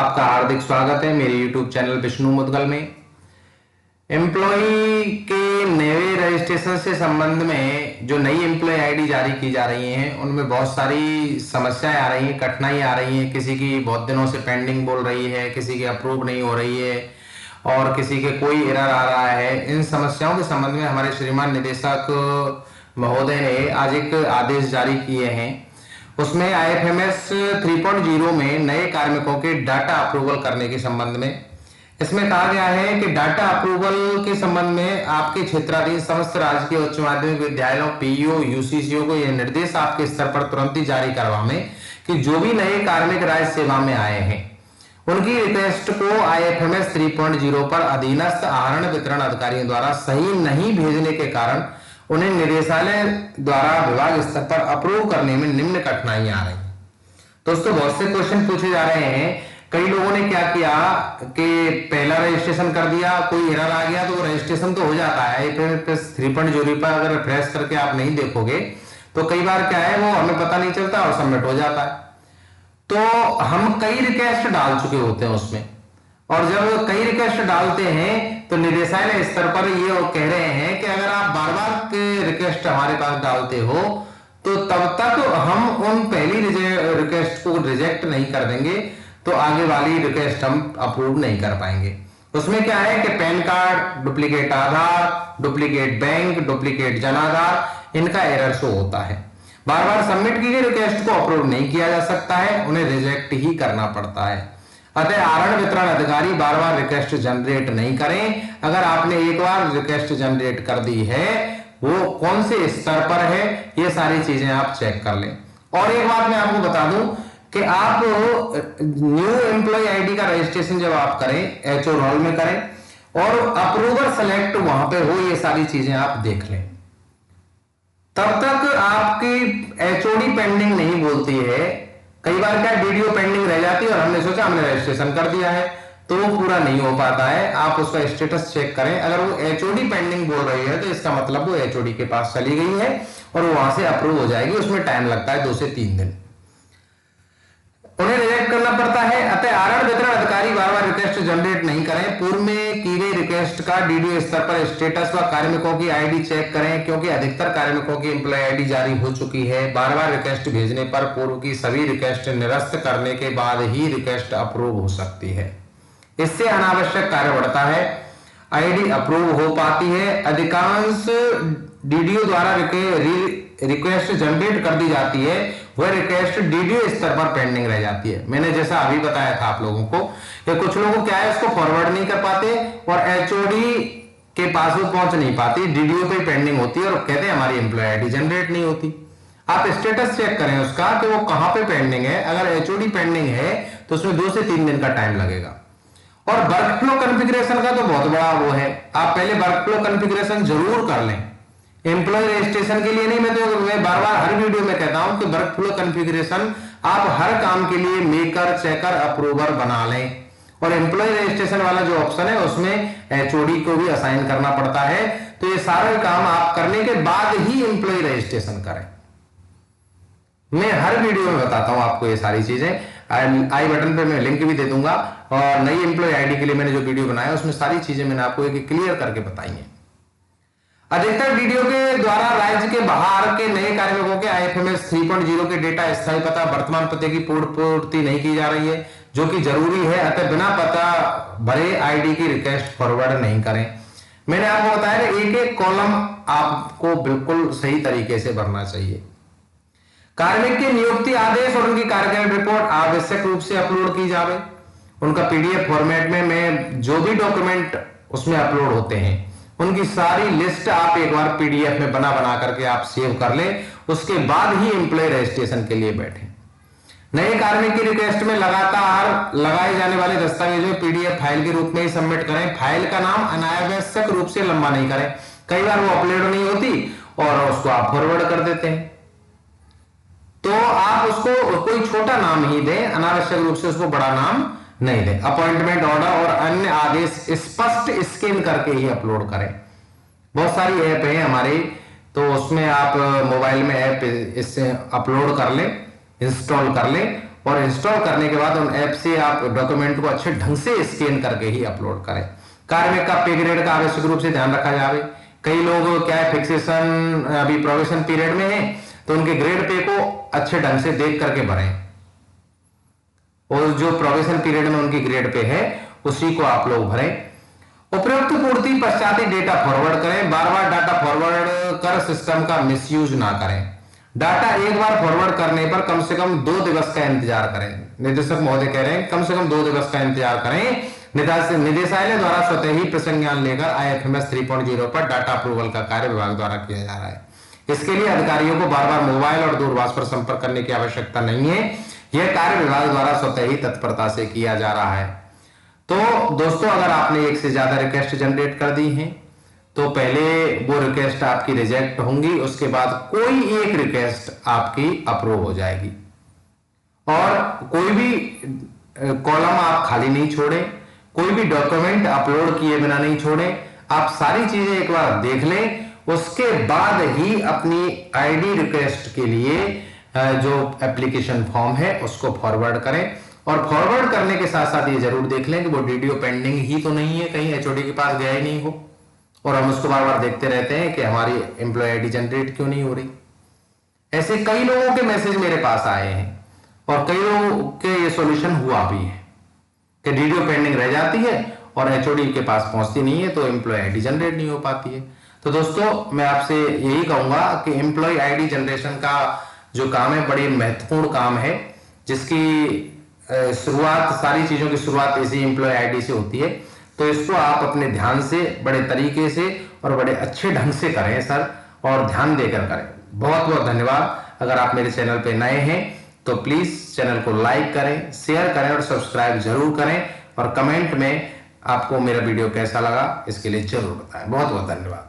आपका हार्दिक स्वागत है मेरे YouTube चैनल विष्णु मुदगल में। एम्प्लॉय के नए रजिस्ट्रेशन से संबंध में जो नई एम्प्लॉय आईडी जारी की जा रही हैं उनमें बहुत सारी समस्याएं आ रही हैं, कठिनाई आ रही हैं। किसी की बहुत दिनों से पेंडिंग बोल रही है, किसी की अप्रूव नहीं हो रही है और किसी के कोई एरर आ रहा है। इन समस्याओं के संबंध में हमारे श्रीमान निदेशक महोदय ने आज एक आदेश जारी किए हैं। उसमें IFMS 3.0 में नए कार्मिकों के डाटा अप्रूवल करने के संबंध में इसमें कहा गया है कि डाटा अप्रूवल के संबंध में आपके क्षेत्राधीन समस्त राजकीय उच्च माध्यमिक विद्यालयों PEO UCCO को यह निर्देश आपके स्तर पर तुरंत ही जारी करवाएं कि जो भी नए कार्मिक राज्य सेवा में आए हैं उनकी रिक्वेस्ट को IFMS 3.0 पर अधीनस्थ आहरण वितरण अधिकारियों द्वारा सही नहीं भेजने के कारण उन्हें निदेशालय द्वारा विभाग स्तर पर अप्रूव करने में निम्न कठिनाइयां आ रही हैं। दोस्तों, बहुत से क्वेश्चन पूछे जा रहे हैं। कई लोगों ने क्या किया कि पहला रजिस्ट्रेशन कर दिया, कोई एरर आ गया तो वो रजिस्ट्रेशन तो हो जाता है। IFMS 3.0 पर अगर रिफ्रेश करके आप नहीं देखोगे तो कई बार क्या है वो हमें पता नहीं चलता और सबमिट हो जाता है। तो हम कई रिक्वेस्ट डाल चुके होते हैं उसमें, और जब कई रिक्वेस्ट डालते हैं तो निदेशालय स्तर पर ये कह रहे हैं कि अगर आप बार बार रिक्वेस्ट हमारे पास डालते हो तो तब तक हम उन पहली रिक्वेस्ट को रिजेक्ट नहीं कर देंगे, तो आगे वाली रिक्वेस्ट हम अप्रूव नहीं कर पाएंगे। उसमें क्या है कि पैन कार्ड, डुप्लीकेट आधार, duplicate bank, duplicate Jan Aadhaar, इनका एरर शो होता है। बार बार सबमिट की गई रिक्वेस्ट को अप्रूव नहीं किया जा सकता है, उन्हें रिजेक्ट ही करना पड़ता है। अतः आहरण वितरण अधिकारी बार बार रिक्वेस्ट जनरेट नहीं करें। अगर आपने एक बार रिक्वेस्ट जनरेट कर दी है, वो कौन से स्तर पर है, ये सारी चीजें आप चेक कर लें। और एक बात मैं आपको बता दूं कि आप न्यू एम्प्लॉय आईडी का रजिस्ट्रेशन जब आप करें HO रोल में करें और अप्रूवर सेलेक्ट वहां पे हो, ये सारी चीजें आप देख लें। तब तक आपकी HOD पेंडिंग नहीं बोलती है। कई बार क्या DDO पेंडिंग रह जाती है और हमने सोचा हमने रजिस्ट्रेशन कर दिया है, तो वो पूरा नहीं हो पाता है। आप उसका स्टेटस चेक करें। अगर वो HOD पेंडिंग बोल रही है तो इसका मतलब वो HOD के पास चली गई है और वो वहां से अप्रूव हो जाएगी। उसमें टाइम लगता है 2 से 3 दिन, उन्हें रिजेक्ट करना पड़ता है। अतः आहरण वितरण अधिकारी बार बार रिक्वेस्ट जनरेट नहीं करें। पूर्व में की गई रिक्वेस्ट का DDO स्तर पर स्टेटस व कार्मिकों की आईडी चेक करें, क्योंकि अधिकतर कार्मिकों की एम्प्लॉय आईडी जारी हो चुकी है। बार बार रिक्वेस्ट भेजने पर पूर्व की सभी रिक्वेस्ट निरस्त करने के बाद ही रिक्वेस्ट अप्रूव हो सकती है। इससे अनावश्यक कार्य बढ़ता है, आईडी अप्रूव हो पाती है। अधिकांश DDO द्वारा रिक्वेस्ट जनरेट कर दी जाती है, वह रिक्वेस्ट DDO स्तर पर पेंडिंग रह जाती है। मैंने जैसा अभी बताया था आप लोगों को, ये कुछ लोगों क्या है, इसको फॉरवर्ड नहीं कर पाते और HOD के पास वो पहुंच नहीं पाती, DDO पे पेंडिंग होती है और कहते हैं हमारी एम्प्लॉय आईडी जनरेट नहीं होती। आप स्टेटस चेक करें उसका कि वो कहां पे पेंडिंग है। अगर HOD पेंडिंग है तो उसमें 2 से 3 दिन का टाइम लगेगा। और वर्क फ्लो कॉन्फ़िगरेशन का तो बहुत बड़ा वो है, आप पहले वर्क फ्लो कॉन्फ़िगरेशन जरूर कर लें। एम्प्लॉय रजिस्ट्रेशन के लिए नहीं, मैं बार बार हर वीडियो में कहता हूं कि वर्क फ्लो कॉन्फ़िगरेशन आप हर काम के लिए मेकर, चेकर, अप्रूवर बना लें। और एम्प्लॉय रजिस्ट्रेशन वाला जो ऑप्शन है उसमें HOD को भी असाइन करना पड़ता है। तो ये सारे काम आप करने के बाद ही एम्प्लॉय रजिस्ट्रेशन करें। मैं हर वीडियो में बताता हूं आपको ये सारी चीजें। आई बटन पे मैं लिंक भी दे दूंगा, और नई एम्प्लॉय आईडी के लिए मैंने जो वीडियो बनाया उसमें सारी चीजें मैंने आपको एक क्लियर करके बताई हैं। अधिकतर DDO के द्वारा राज्य के बाहर के नए कार्मिकों के IFMS 3.0 के डेटा स्थायी पता, वर्तमान पते की पूर्ति नहीं की जा रही है, जो कि जरूरी है। अतः बिना पता भरे आईडी की रिक्वेस्ट फॉरवर्ड नहीं करें। मैंने आपको बताया एक एक कॉलम आपको बिल्कुल सही तरीके से भरना चाहिए। कार्मिक के नियुक्ति आदेश और उनकी कार्यकाल रिपोर्ट आवश्यक रूप से अपलोड की जावे। उनका PDF फॉर्मेट में जो भी डॉक्यूमेंट उसमें अपलोड होते हैं उनकी सारी लिस्ट आप एक बार PDF में बना करके आप सेव कर लें। उसके बाद ही एम्प्लॉय रजिस्ट्रेशन के लिए बैठे। नए कार्मिक की रिक्वेस्ट में लगातार लगाए जाने वाले दस्तावेजों PDF फाइल के रूप में ही सबमिट करें। फाइल का नाम अनावश्यक रूप से लंबा नहीं करें। कई बार वो अपलोड नहीं होती और उसको आप फॉरवर्ड कर देते हैं, तो आप उसको कोई छोटा नाम ही दें, अनावश्यक रूप से उसको बड़ा नाम नहीं दे। अपॉइंटमेंट ऑर्डर और अन्य आदेश स्पष्ट स्कैन करके ही अपलोड करें। बहुत सारी ऐप है हमारी, तो उसमें आप मोबाइल में ऐप इससे अपलोड कर लें, इंस्टॉल कर लें और इंस्टॉल करने के बाद उन ऐप से आप डॉक्यूमेंट को अच्छे ढंग से स्कैन करके ही अपलोड करें। कार्मिक का पे ग्रेड का आवश्यक रूप से ध्यान रखा जाए। कई लोग क्या है, फिक्सेशन अभी प्रोबेशन पीरियड में है तो उनके ग्रेड पे को अच्छे ढंग से देख करके भरें, और जो प्रोबेशन पीरियड में उनकी ग्रेड पे है उसी को आप लोग भरें। उपयुक्त पूर्ति पश्चात ही डेटा फॉरवर्ड करें। बार बार डाटा फॉरवर्ड कर सिस्टम का मिसयूज ना करें। डाटा एक बार फॉरवर्ड करने पर कम से कम 2 दिवस का इंतजार करें। निदेशक महोदय कह रहे हैं कम से कम 2 दिवस का इंतजार करें। निदेशालय द्वारा स्वतः ही प्रसंज्ञान लेकर IFMS 3.0 पर डाटा अप्रूवल का कार्य विभाग द्वारा किया जा रहा है। इसके लिए अधिकारियों को बार बार मोबाइल और दूरभाष पर संपर्क करने की आवश्यकता नहीं है। यह कार्य विभाग द्वारा स्वतः ही तत्परता से किया जा रहा है। तो दोस्तों, अगर आपने एक से ज्यादा रिक्वेस्ट जनरेट कर दी हैं तो पहले वो रिक्वेस्ट आपकी रिजेक्ट होंगी, उसके बाद कोई एक रिक्वेस्ट आपकी अप्रूव हो जाएगी। और कोई भी कॉलम आप खाली नहीं छोड़ें, कोई भी डॉक्यूमेंट अपलोड किए बिना नहीं छोड़ें। आप सारी चीजें एक बार देख लें, उसके बाद ही अपनी आईडी रिक्वेस्ट के लिए जो एप्लीकेशन फॉर्म है उसको फॉरवर्ड करें। और फॉरवर्ड करने के साथ साथ ये जरूर देख लें कि वो डीडीओ पेंडिंग ही तो नहीं है, कहीं एचओडी के पास गया ही नहीं हो, और हम उसको बार बार देखते रहते हैं कि हमारी एम्प्लॉय आईडी जनरेट क्यों नहीं हो रही। ऐसे कई लोगों के मैसेज मेरे पास आए हैं और कई लोगों के ये सॉल्यूशन हुआ भी है कि डीडीओ पेंडिंग रह जाती है और एचओडी के पास पहुंचती नहीं है, तो एम्प्लॉय आईडी जनरेट नहीं हो पाती है। तो दोस्तों, मैं आपसे यही कहूंगा कि एम्प्लॉय आईडी जनरेशन का जो काम है बड़ी महत्वपूर्ण काम है, जिसकी शुरुआत, सारी चीजों की शुरुआत इसी एम्प्लॉय आईडी से होती है। तो इसको आप अपने ध्यान से, बड़े तरीके से और बड़े अच्छे ढंग से करें सर, और ध्यान देकर करें। बहुत बहुत धन्यवाद। अगर आप मेरे चैनल पे नए हैं तो प्लीज चैनल को लाइक करें, शेयर करें और सब्सक्राइब जरूर करें, और कमेंट में आपको मेरा वीडियो कैसा लगा इसके लिए जरूर बताएं। बहुत बहुत धन्यवाद।